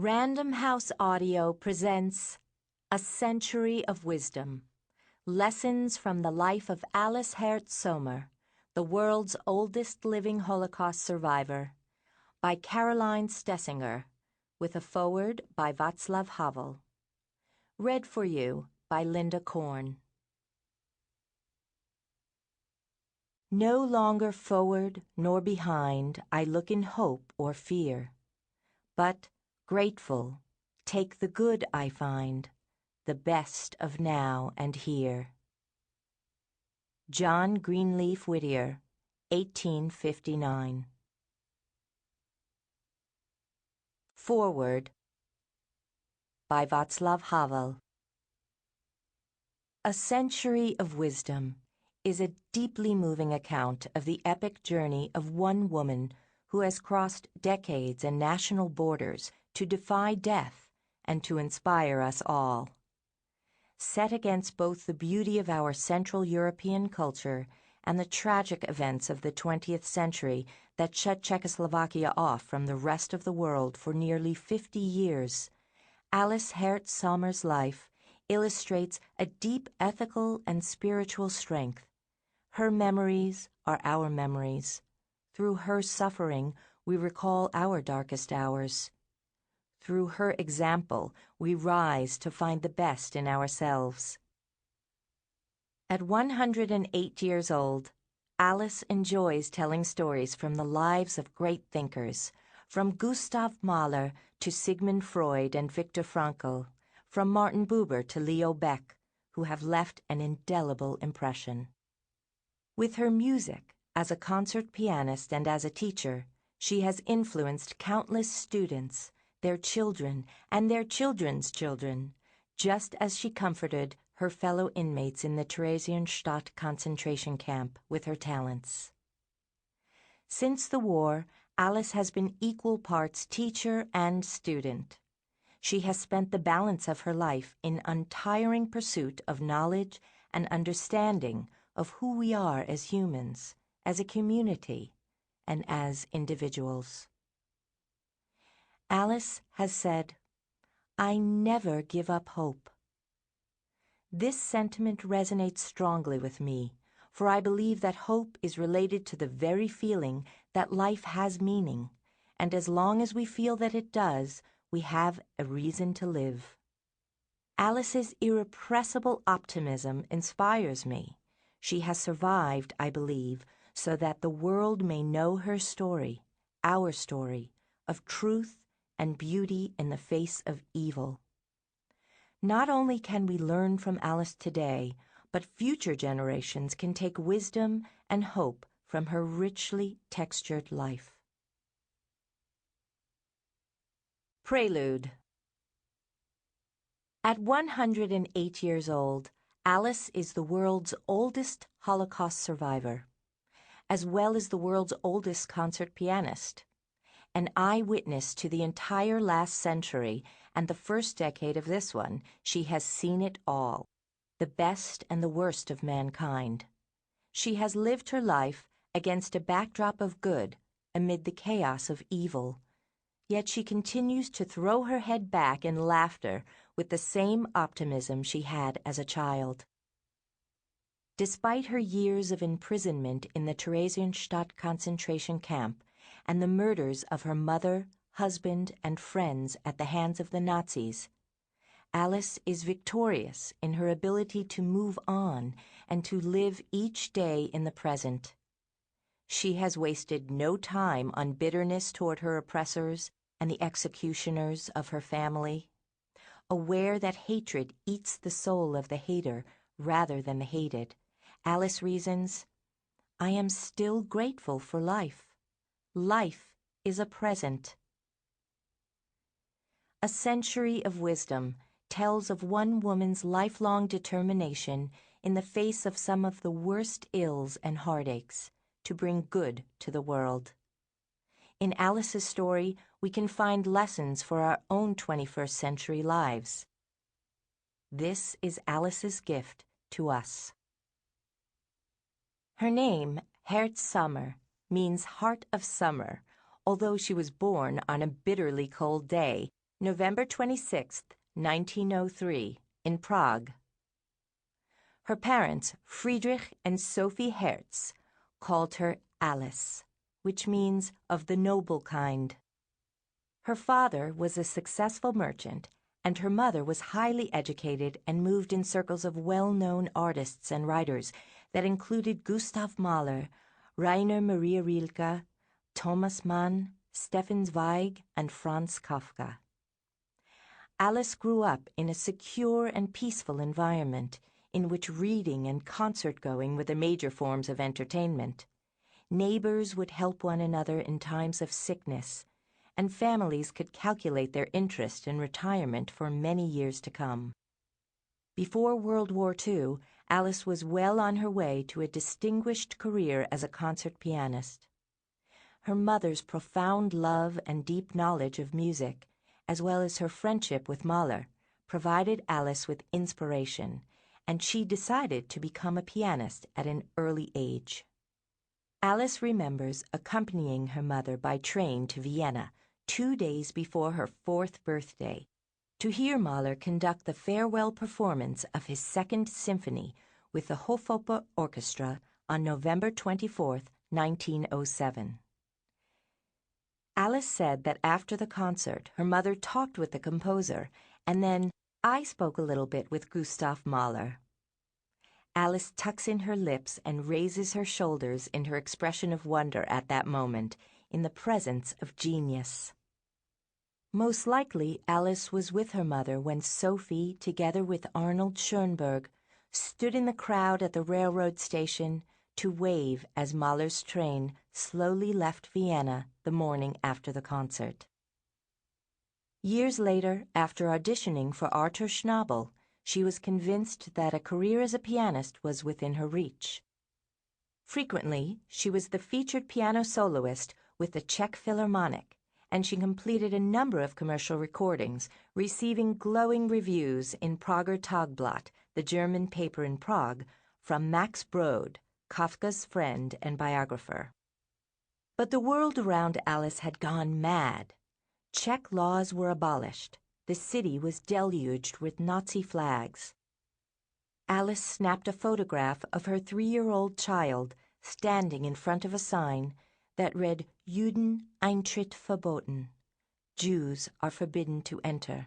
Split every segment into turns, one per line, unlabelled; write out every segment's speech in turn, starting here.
Random House Audio presents A Century of Wisdom, Lessons from the Life of Alice Herz-Sommer, the world's oldest living Holocaust survivor, by Caroline Stoessinger, with a foreword by Václav Havel. Read for you by Linda Korn. No longer forward nor behind I look in hope or fear, but grateful, take the good I find, the best of now and here. John Greenleaf Whittier, 1859. Foreword by Václav Havel. A Century of Wisdom is a deeply moving account of the epic journey of one woman who has crossed decades and national borders to defy death and to inspire us all. Set against both the beauty of our Central European culture and the tragic events of the 20th century that shut Czechoslovakia off from the rest of the world for nearly 50 years, Alice Herz-Sommer's life illustrates a deep ethical and spiritual strength. Her memories are our memories. Through her suffering, we recall our darkest hours. Through her example, we rise to find the best in ourselves. At 108 years old, Alice enjoys telling stories from the lives of great thinkers, from Gustav Mahler to Sigmund Freud and Viktor Frankl, from Martin Buber to Leo Baeck, who have left an indelible impression. With her music, as a concert pianist and as a teacher, she has influenced countless students, their children, and their children's children, just as she comforted her fellow inmates in the Theresienstadt concentration camp with her talents. Since the war, Alice has been equal parts teacher and student. She has spent the balance of her life in untiring pursuit of knowledge and understanding of who we are as humans, as a community, and as individuals. Alice has said, "I never give up hope." This sentiment resonates strongly with me, for I believe that hope is related to the very feeling that life has meaning, and as long as we feel that it does, we have a reason to live. Alice's irrepressible optimism inspires me. She has survived, I believe, so that the world may know her story, our story, of truth and beauty in the face of evil. Not only can we learn from Alice today, but future generations can take wisdom and hope from her richly textured life. Prelude. At 108 years old, Alice is the world's oldest Holocaust survivor, as well as the world's oldest concert pianist. An eyewitness to the entire last century and the first decade of this one, she has seen it all, the best and the worst of mankind. She has lived her life against a backdrop of good, amid the chaos of evil. Yet she continues to throw her head back in laughter with the same optimism she had as a child. Despite her years of imprisonment in the Theresienstadt concentration camp and the murders of her mother, husband, and friends at the hands of the Nazis, Alice is victorious in her ability to move on and to live each day in the present. She has wasted no time on bitterness toward her oppressors and the executioners of her family. Aware that hatred eats the soul of the hater rather than the hated, Alice reasons, "I am still grateful for life. Life is a present." A Century of Wisdom tells of one woman's lifelong determination in the face of some of the worst ills and heartaches to bring good to the world. In Alice's story, we can find lessons for our own 21st century lives. This is Alice's gift to us. Her name, Herz-Sommer, means heart of summer, although she was born on a bitterly cold day November 26, 1903, in Prague. Her parents, Friedrich and Sophie Herz, called her Alice, which means of the noble kind. Her father was a successful merchant, and her mother was highly educated and moved in circles of well-known artists and writers that included Gustav Mahler, Rainer Maria Rilke, Thomas Mann, Stefan Zweig, and Franz Kafka. Alice grew up in a secure and peaceful environment in which reading and concert-going were the major forms of entertainment. Neighbors would help one another in times of sickness, and families could calculate their interest in retirement for many years to come. Before World War II, Alice was well on her way to a distinguished career as a concert pianist. Her mother's profound love and deep knowledge of music, as well as her friendship with Mahler, provided Alice with inspiration, and she decided to become a pianist at an early age. Alice remembers accompanying her mother by train to Vienna 2 days before her 4th birthday to hear Mahler conduct the farewell performance of his Second Symphony with the Hofoper Orchestra on November 24, 1907. Alice said that after the concert, her mother talked with the composer, and then I spoke a little bit with Gustav Mahler. Alice tucks in her lips and raises her shoulders in her expression of wonder at that moment, in the presence of genius. Most likely, Alice was with her mother when Sophie, together with Arnold Schoenberg, stood in the crowd at the railroad station to wave as Mahler's train slowly left Vienna the morning after the concert. Years later, after auditioning for Arthur Schnabel, she was convinced that a career as a pianist was within her reach. Frequently, she was the featured piano soloist with the Czech Philharmonic, and she completed a number of commercial recordings, receiving glowing reviews in Prager Tagblatt, the German paper in Prague, from Max Brod, Kafka's friend and biographer. But the world around Alice had gone mad. Czech laws were abolished. The city was deluged with Nazi flags. Alice snapped a photograph of her 3-year-old child standing in front of a sign that read Juden Eintritt verboten, Jews are forbidden to enter,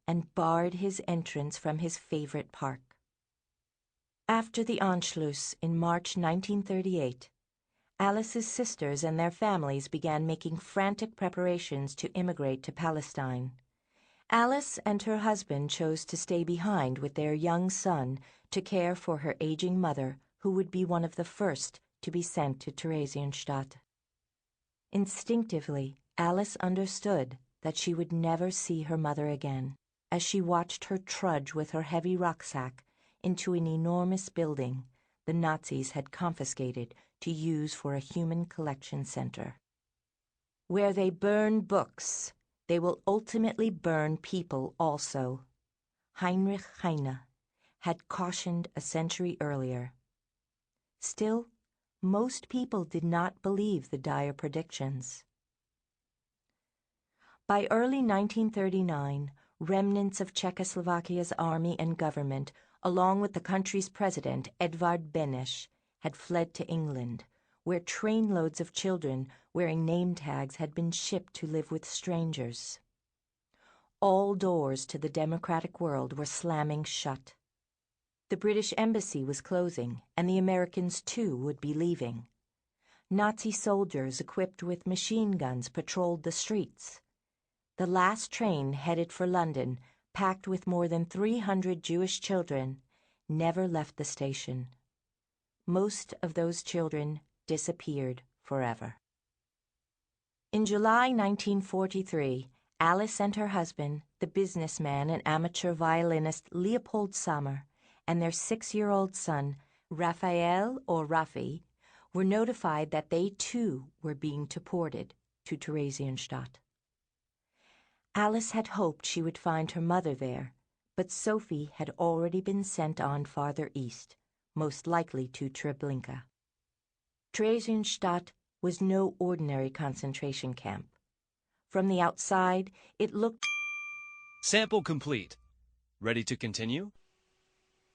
and barred his entrance from his favorite park. After the Anschluss in March 1938, Alice's sisters and their families began making frantic preparations to immigrate to Palestine. Alice and her husband chose to stay behind with their young son to care for her aging mother, who would be one of the first to be sent to Theresienstadt. Instinctively, Alice understood that she would never see her mother again, as she watched her trudge with her heavy rucksack into an enormous building the Nazis had confiscated to use for a human collection center. Where they burn books, they will ultimately burn people also, Heinrich Heine had cautioned a century earlier. Still, most people did not believe the dire predictions. By early 1939, remnants of Czechoslovakia's army and government, along with the country's president, Edvard Beneš, had fled to England, where trainloads of children wearing name tags had been shipped to live with strangers. All doors to the democratic world were slamming shut. The British embassy was closing, and the Americans too would be leaving. Nazi soldiers equipped with machine guns patrolled the streets. The last train headed for London, packed with more than 300 Jewish children, never left the station. Most of those children disappeared forever. In July 1943, Alice and her husband, the businessman and amateur violinist Leopold Sommer, and their 6-year-old son, Raphael or Raffi, were notified that they too were being deported to Theresienstadt. Alice had hoped she would find her mother there, but Sophie had already been sent on farther east, most likely to Treblinka. Theresienstadt was no ordinary concentration camp. From the outside, it looked
Sample complete. Ready to continue?